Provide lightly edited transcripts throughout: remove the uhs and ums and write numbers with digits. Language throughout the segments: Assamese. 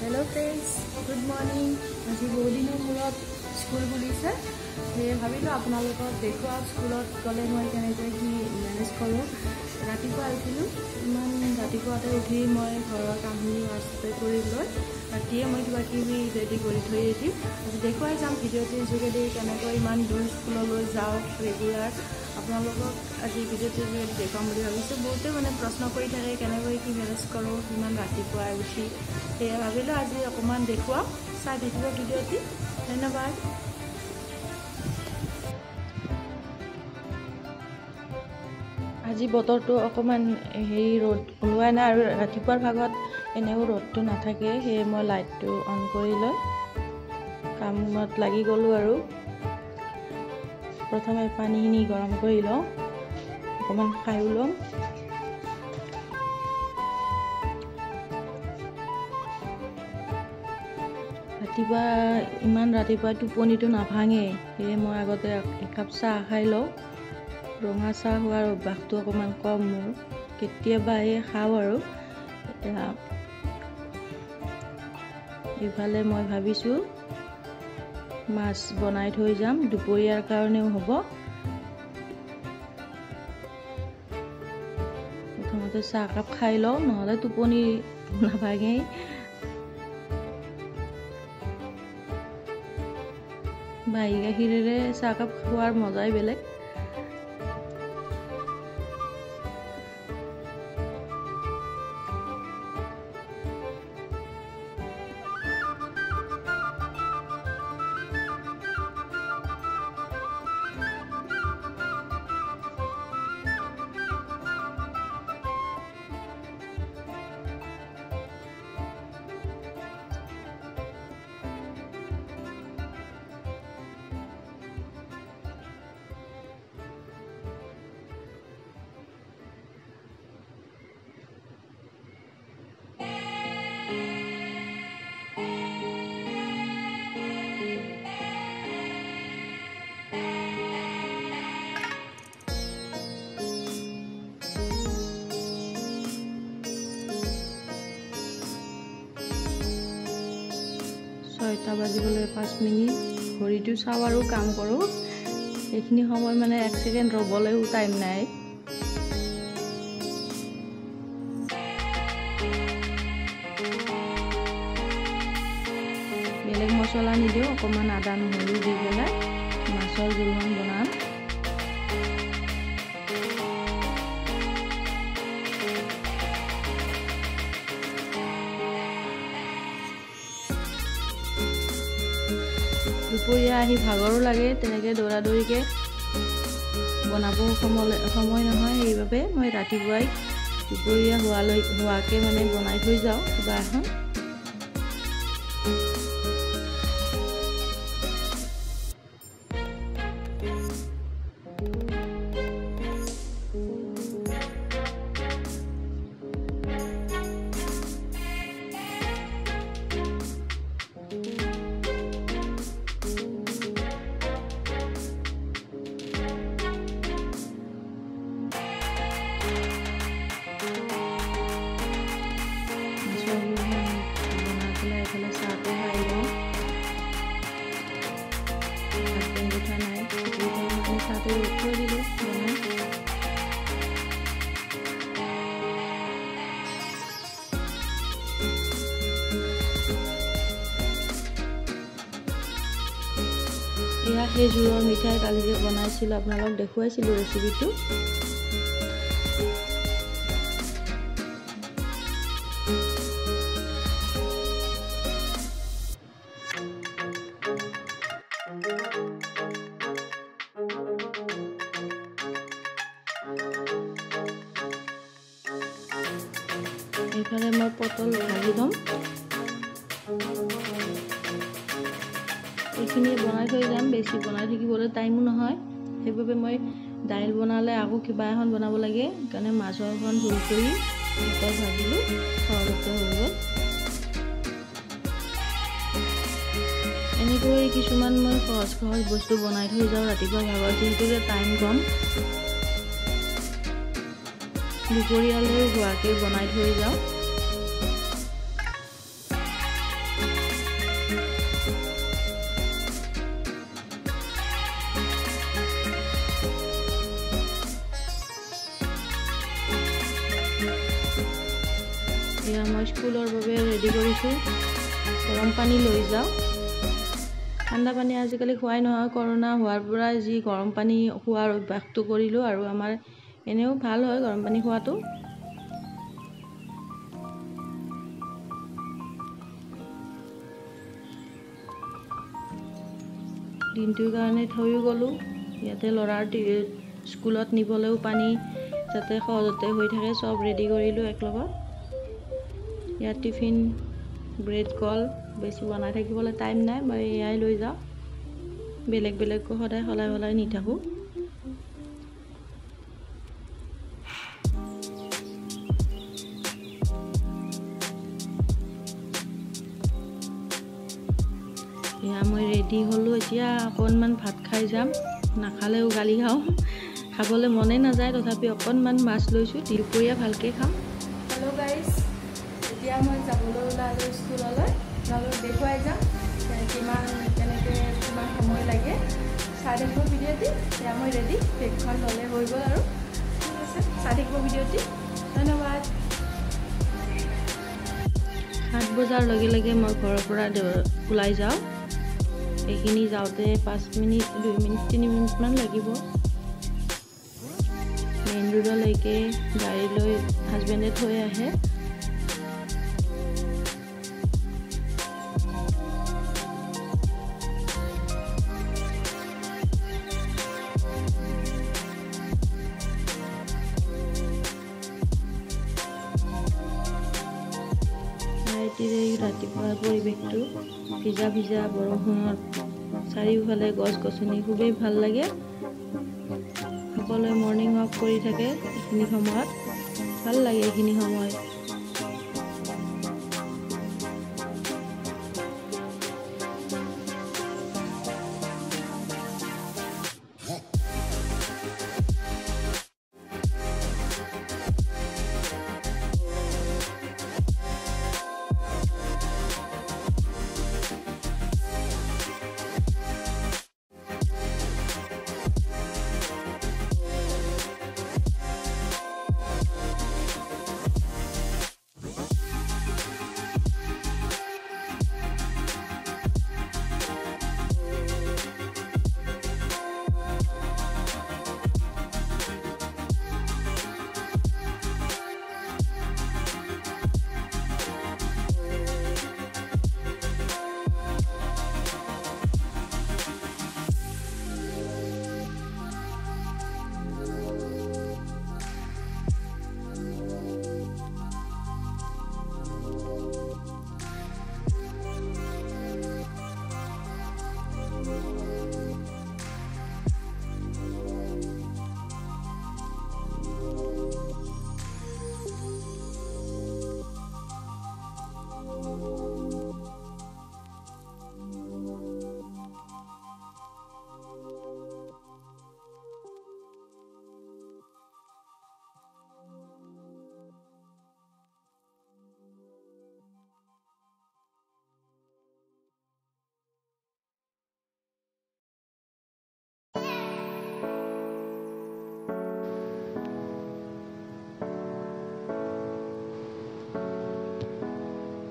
हेलो फ्रेंड्स गुड मॉर्निंग आज बहुत दिन मूलत स्कूल खुलिसे भाविलो आपनालोকক देखुआ स्कूलत गले मैं केनेके कि मैनेज करूँ रातिपुवा उठिलो इमान रातिपुवाते उठी मैं घर कामखिनि आस्ते करि লৈ रातिए मैं किबा किबि रेडी करि थৈ एथिम देखुवाई जाम भिडिओटिर जोगेदि केनेকৈ इमान दूर स्कूलলৈ যাওঁ रेगुलार आपनालोকক আজি भिडिओटिर जोगेदि देखाम বুলি ভাবিছো বহুতে মানে प्रश्न কৰি থাকে কেনেকৈ কি মেনেজ কৰো ইমান ৰাতিপুৱা উঠি সেয়া ভাবিলো আজি অকমান দেখুৱা চাই থাকিব भिडिओটি ধন্যবাদ আজি বতৰটো অকমান হেৰি ৰ'দ ওলোৱা নাই আৰু ৰাতিপুৱাৰ ভাগত এনেও ৰ'দটো নাথাকে হে মই লাইটটো অন কৰি লৈ কামত লাগি গলো আৰু প্ৰথমে পানীখিনি গৰম কৰি লওঁ অকমান খাই লম ৰাতিপুৱা ইমান ৰাতিপুৱা টোপনিটো নাভাঙে হে মই আগতে একাপ চাহ খাই লওঁ ৰঙা চাহ হোৱাৰ অভ্যাসটো অকমান কম মোৰ কেতিয়াবা খাওঁ আৰু ইফালে মই ভাবিছো মাছ বনাই থৈ যাম দুপৰীয়াৰ কাৰণেও হ'ব প্ৰথমতে চাহ কাপ খাই লওঁ নহলে টোপনি নাভাঙে বাই গাখীৰেৰে চাহ কাপ খোৱাৰ মজাই বেলেগ ছয়টা বাজিবলৈ 5 মিনিট ঘড়ীটো চাওঁ আৰু কাম কৰোঁ এইখিনি সময় মানে 1 সেকেন্ড ৰবলৈও টাইম নাই বেলেগ মছলা নিদিওঁ অকমান আদা নহৰু দি পেলাই মাছৰ জোলমান বনাম দুপৰীয়া আহি ভাগৰো লাগে তেনেকে দৌৰাদৌৰিকে বনাব সময় নহয় সেইবাবে মই ৰাতিপুৱাই দুপৰীয়া হোৱাকে মানে বনাই থৈ যাওঁ কিবা এখন এয়া খেজুৰৰ মিঠাই কালি যে বনাইছিলোঁ আপোনালোকক দেখুৱাইছিলোঁ ৰেচিপিটো এইফালে মই পটল ভাজি ল'ম এইখিনি বনাই থৈ যাম বেছি বনাই থাকিবলৈ টাইমো নহয় সেইবাবে মই দাইল বনালে আকৌ কিবা এখন বনাব লাগে কাৰণে মাছৰ এখন জোল কৰি পটল ভাজিলোঁ সহজতে হৈ গ'ল এনেকৈ কিছুমান মই সহজ বস্তু বনাই থৈ যাওঁ ৰাতিপুৱা ভাগত যিহেতু টাইম কম দুপৰীয়ালৈ হোৱাকৈ বনাই থৈ যাওঁ মই স্কুলৰ বাবে ৰেডি কৰিছোঁ। গৰম পানী লৈ যাওঁ। ঠাণ্ডা পানী আজিকালি খোৱাই নহয়, কৰোণা হোৱাৰ পৰা যি গৰম পানী খোৱাৰ অভ্যাসটো কৰিলোঁ, আৰু আমাৰ এনেও ভাল হয় গৰম পানী খোৱাটো। দিনটোৰ কাৰণে থৈও গ'লোঁ। ইয়াতে ল'ৰাৰ স্কুলত নিবলৈও পানী যাতে সহজতে হৈ থাকে, চব ৰেডি কৰিলোঁ একলগত। ইয়াত টিফিন, ব্ৰেড, কল বেছি বনাই থাকিবলৈ টাইম নাই, মই এয়াই লৈ যাওঁ। বেলেগ বেলেগকৈ সদায় সলাই সলাই নি থাকোঁ। এয়া মই ৰেডি হ'লোঁ। এতিয়া অকণমান ভাত খাই যাম। নাখালেও গালি খাওঁ, খাবলৈ মনে নাযায়, তথাপি অকণমান মাছ লৈছোঁ, দুপৰীয়া ভালকৈ খাম। হেল্ল' গাইজ, এতিয়া মই যাবলৈ ওলালোঁ স্কুললৈ। আপোনালোকক দেখুৱাই যাম কিমান সময় লাগে। চাই থাকিব ভিডিঅ'টি। এতিয়া মই ৰেডি, বেগখন ল'লে হৈ গ'ল আৰু। ঠিক আছে, চাই থাকিব ভিডিঅ'টি। ধন্যবাদ। 7 বজাৰ লগে লগে মই ঘৰৰ পৰা ওলাই যাওঁ। এইখিনি যাওঁতে 5 মিনিট, 2 মিনিট, 3 মিনিটমান লাগিব। মেইন ৰোডলৈকে গাড়ী লৈ হাজবেণ্ডে থৈ আহে। ৰাতিপুৱাৰ পৰিৱেশটো ভিজা ভিজা বৰষুণত, চাৰিওফালে গছ গছনি, খুবেই ভাল লাগে। সকলোৱে মৰ্ণিং ৱাক কৰি থাকে এইখিনি সময়ত, ভাল লাগে এইখিনি সময়।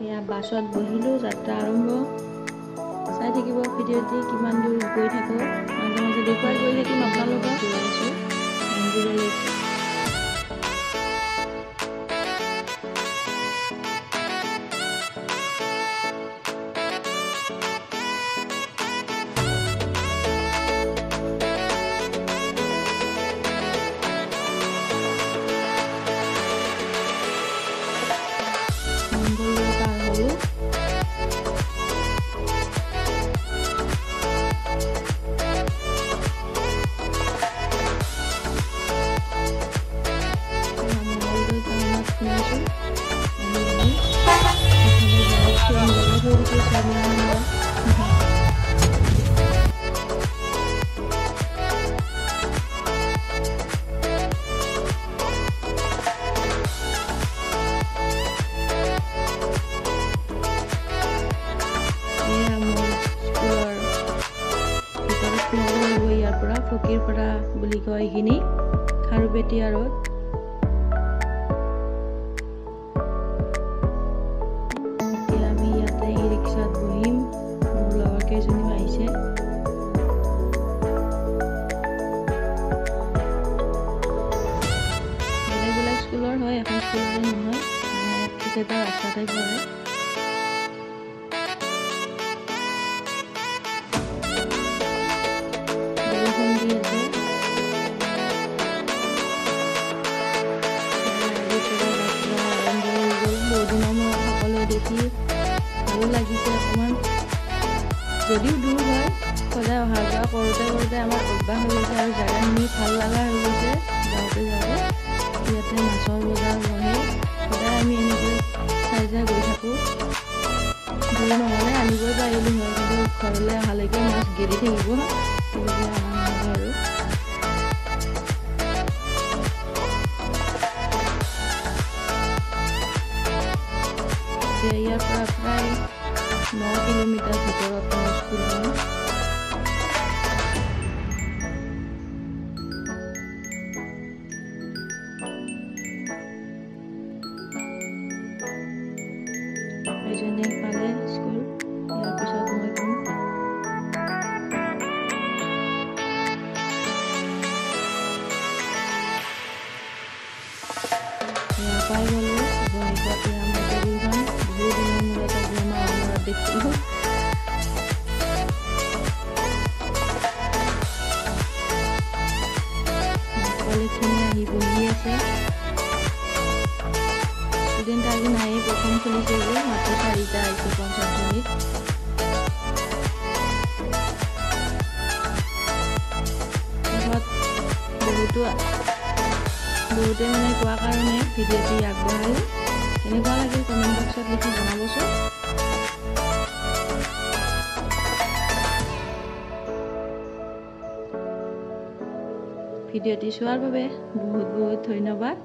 এয়া বাছত বহিলোঁ, যাত্ৰা আৰম্ভ। চাই থাকিব ভিডিঅ'টি, কিমান দূৰ গৈ থাকোঁ, মাজে মাজে দেখুৱাই গৈ থাকিম আপোনালোকক। গৈ আছোঁ মন্দিৰলৈকে। ফকীৰপাৰা বুলি কয় এইখিনি, খাৰুপেটীয়া ৰোড। চাই পৰে। বৰষুণ দি আছে। আৰম্ভ হৈ গ'ল। বহুদিনৰ মূৰত সকলোৱে দেখি ভালো লাগিছে অকণমান। যদিও দূৰ হয়, সদায় অহা যোৱা কৰোঁতে কৰোঁতে আমাৰ অভ্যাস হৈ গৈছে আৰু জেগাখিনি ভাল লগা হৈ গৈছে। যাওঁতে যাওঁতে ইয়াতে মাছৰ বজাৰ বহে। সদায় আমি এনেকৈ চাই চাই গৈ থাকোঁ। দূৰ নহ'লে আনিবই পাৰিলোঁ হয়, কিন্তু ঘৰলৈ অহালৈকে মাছ গেলি থাকিব, সেইবাবে অনা নহ'ব আৰু। এতিয়া ইয়াৰ পৰা প্ৰায় 9 কিলোমিটাৰ ভিতৰত মোৰ স্কুলখন। এজনে পালে স্কুল, ইয়াৰ পিছত মই পাম। এয়া পাই গ'লোঁ বহিগাঁৱত আমাৰ টেবুলখন। বহুত দিনৰ মূৰত আজি আমাৰ অমৰত দেখিলোঁ। কলেজখিনি আহি বহি আছে। ষ্টুডেণ্ট আজি নাই, প্ৰথম খুলিছে যে, মাত্ৰ 4টা আহিছে 50 শ্ৰেণীত। বহুতে মানে কোৱা কাৰণে ভিডিঅ'টি আগবঢ়ালোঁ। কেনেকুৱা লাগিল কমেণ্ট বক্সত লিখি জনাবচোন। ভিডিঅ'টি চোৱাৰ বাবে বহুত বহুত ধন্যবাদ।